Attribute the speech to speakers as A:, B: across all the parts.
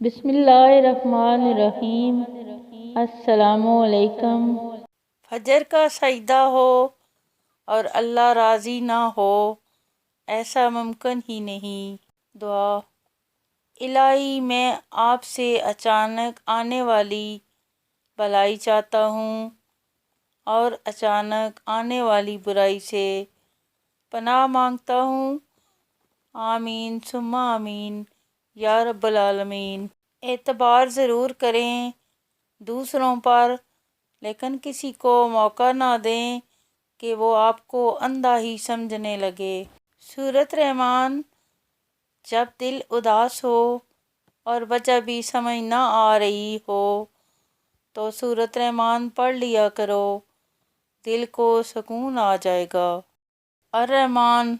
A: بسم اللہ الرحمن الرحیم۔ السلام علیکم۔ فجر کا سجدہ ہو اور اللہ راضی نہ ہو، ایسا ممکن ہی نہیں۔ دعا: الہی میں آپ سے اچانک آنے والی بھلائی چاہتا ہوں اور اچانک آنے والی برائی سے پناہ مانگتا ہوں۔ آمین ثم آمین یا رب العالمین۔ اعتبار ضرور کریں دوسروں پر، لیکن کسی کو موقع نہ دیں کہ وہ آپ کو اندھا ہی سمجھنے لگے۔ سورۃ رحمان۔ جب دل اداس ہو اور وجہ بھی سمجھ نہ آ رہی ہو تو سورۃ رحمان پڑھ لیا کرو، دل کو سکون آ جائے گا۔ الرحمن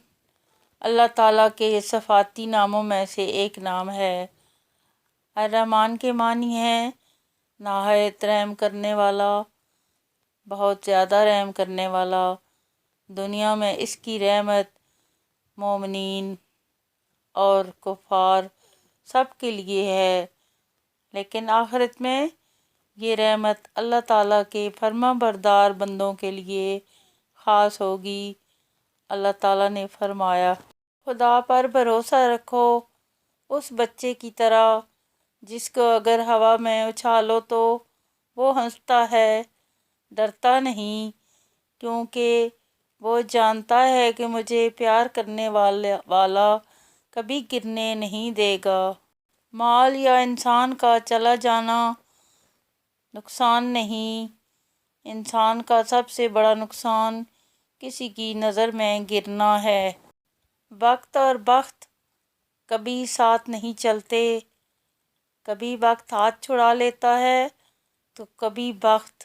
A: اللہ تعالیٰ کے صفاتی ناموں میں سے ایک نام ہے۔ الرحمن کے معنی ہے نہایت رحم کرنے والا، بہت زیادہ رحم کرنے والا۔ دنیا میں اس کی رحمت مومنین اور کفار سب کے لیے ہے، لیکن آخرت میں یہ رحمت اللہ تعالیٰ کے فرما بردار بندوں کے لیے خاص ہوگی۔ اللہ تعالیٰ نے فرمایا: خدا پر بھروسہ رکھو اس بچے کی طرح جس کو اگر ہوا میں اچھالو تو وہ ہنستا ہے، ڈرتا نہیں، کیونکہ وہ جانتا ہے کہ مجھے پیار کرنے والا کبھی گرنے نہیں دے گا۔ مال یا انسان کا چلا جانا نقصان نہیں، انسان کا سب سے بڑا نقصان کسی کی نظر میں گرنا ہے۔ وقت اور بخت کبھی ساتھ نہیں چلتے، کبھی وقت ہاتھ چھڑا لیتا ہے تو کبھی بخت،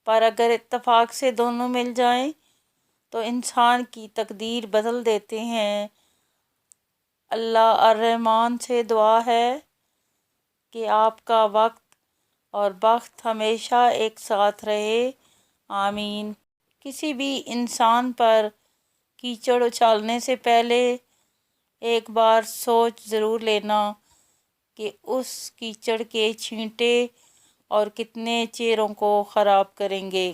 A: پر اگر اتفاق سے دونوں مل جائیں تو انسان کی تقدیر بدل دیتے ہیں۔ اللہ الرحمن سے دعا ہے کہ آپ کا وقت اور بخت ہمیشہ ایک ساتھ رہے، آمین۔ کسی بھی انسان پر کیچڑ اچھالنے سے پہلے ایک بار سوچ ضرور لینا کہ اس کیچڑ کے چھینٹے اور کتنے چہروں کو خراب کریں گے۔